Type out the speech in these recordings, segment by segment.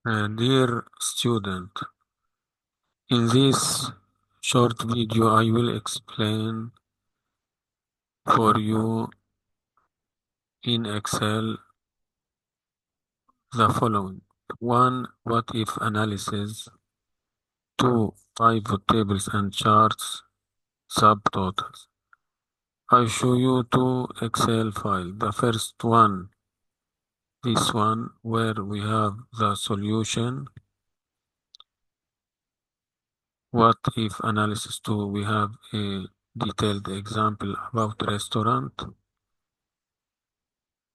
Dear student, in this short video I will explain for you in Excel the following. 1. What if analysis. 2. Pivot tables and charts, subtotals. I show you two Excel files. The first one, this one, where we have the solution. What if analysis 2, we have a detailed example about restaurant.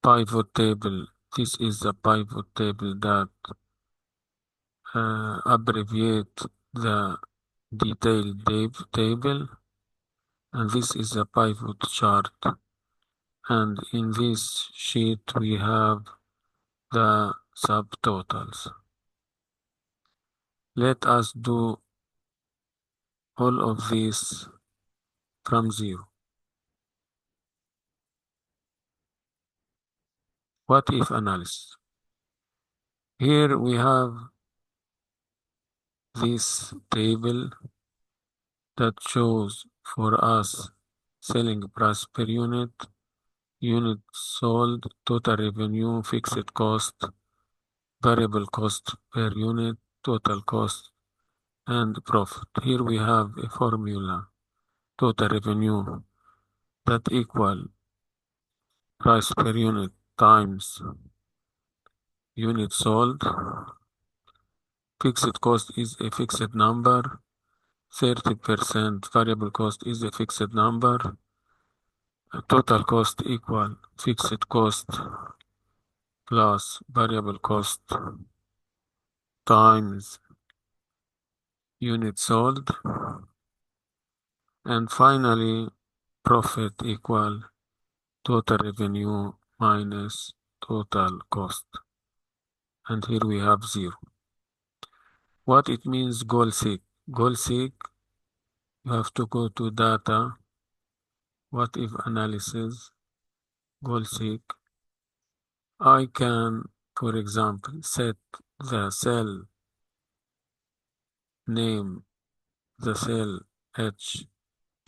Pivot table. This is the pivot table that abbreviate the detailed table, and this is the pivot chart. And in this sheet we have the subtotals. Let us do all of this from zero. What if analysis? Here we have this table that shows for us selling price per unit, unit sold, total revenue, fixed cost, variable cost per unit, total cost, and profit. Here we have a formula, total revenue, that equal price per unit times unit sold. Fixed cost is a fixed number. 30% variable cost is a fixed number. Total cost equal fixed cost plus variable cost times unit sold. And finally, profit equal total revenue minus total cost. And here we have zero. What it means goal seek? Goal seek, you have to go to data, what if analysis, goal seek. I can, for example, set the cell name, the cell H2,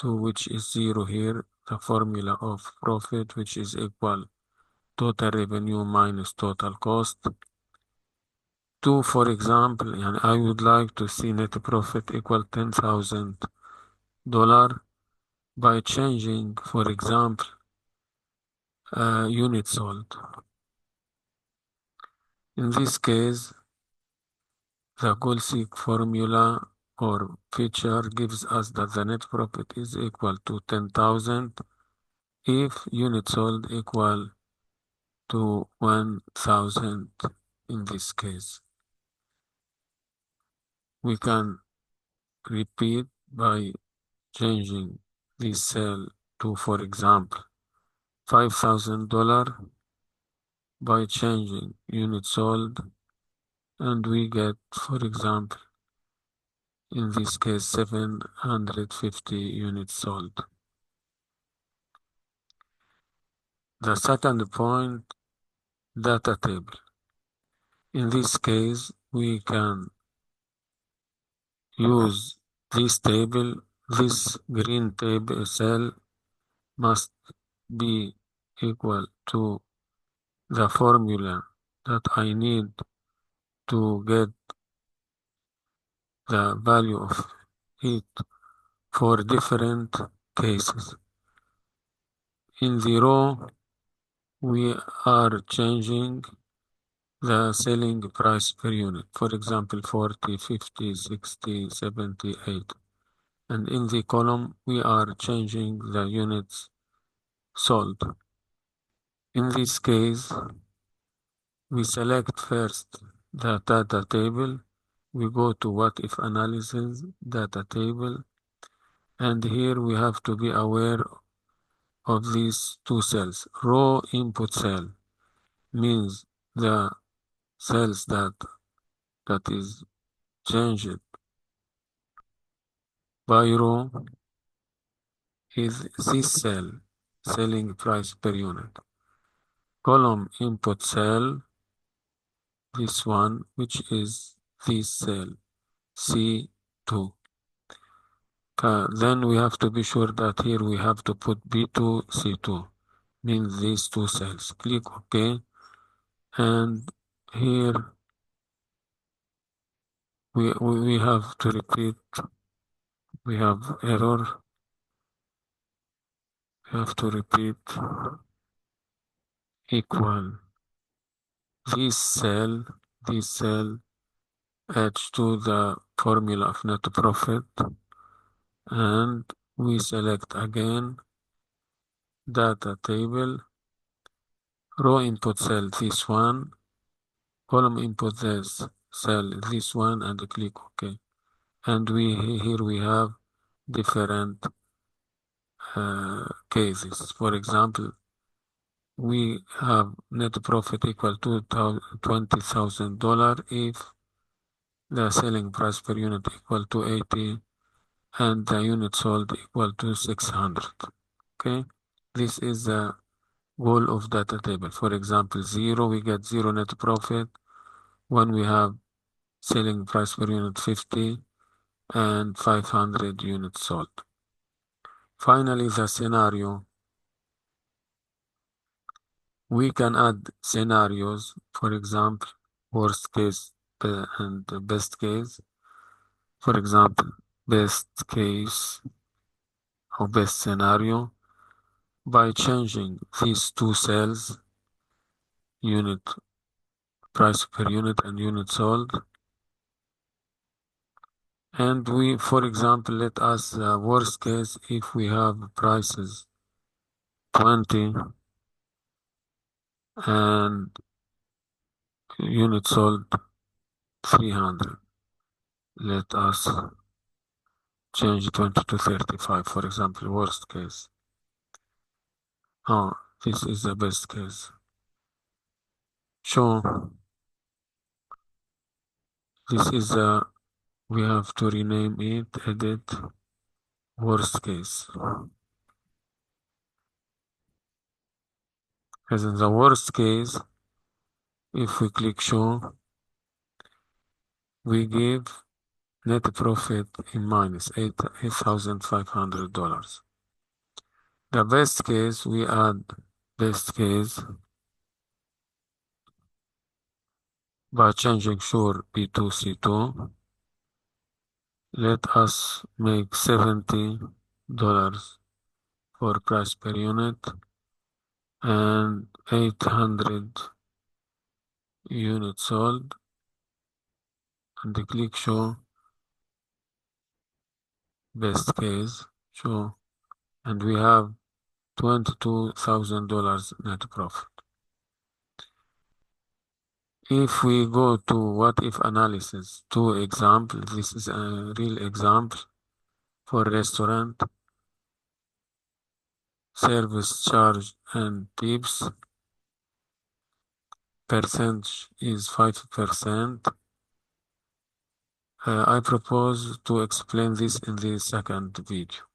which is zero here, the formula of profit, which is equal total revenue minus total cost. 2, for example, and I would like to see net profit equal $10,000 by changing, for example, unit sold. In this case, the goal seek formula or feature gives us that the net profit is equal to 10,000 if unit sold equal to 1,000 in this case. We can repeat by changing this cell to, for example, $5,000 by changing unit sold, and we get, for example, in this case, 750 units sold. The second point, data table. In this case, we can use this table. This green table cell must be equal to the formula that I need to get the value of it for different cases. In the row, we are changing the selling price per unit, for example, 40, 50, 60, 70, 80. And in the column, we are changing the units sold. In this case, we select first the data table. We go to what if analysis, data table. And here we have to be aware of these two cells. Row input cell means the cells that is changed by row is this cell, selling price per unit. Column input cell this one, which is this cell, C2. Then we have to be sure that here we have to put B2, C2, means these two cells. Click OK. And here we have to repeat, we have error, we have to repeat equal this cell adds to the formula of net profit, and we select again data table, row input cell this one, column input this cell this one, and click OK. And here we have different cases. For example, we have net profit equal to $20,000 if the selling price per unit equal to 80 and the unit sold equal to 600. Okay, this is the goal of data table. For example, 0, we get 0 net profit when we have selling price per unit 50 and 500 units sold. Finally, the scenario. We can add scenarios, for example, worst case and best case. For example, best case or best scenario by changing these two cells, unit price per unit and unit sold. And we, for example, let us worst case if we have prices 20 and unit sold 300. Let us change 20 to 35, for example, worst case. Oh, this is the best case. So, this is we have to rename it, edit, worst case. As in the worst case, if we click show, we give net profit in minus $8,500. The best case, we add best case by changing sure B2, C2. Let us make $70 for price per unit and 800 units sold, and click show best case show, and we have $22,000 net profit. If we go to what if analysis, two examples, this is a real example for restaurant, service charge and tips, percentage is 5%. I propose to explain this in the second video.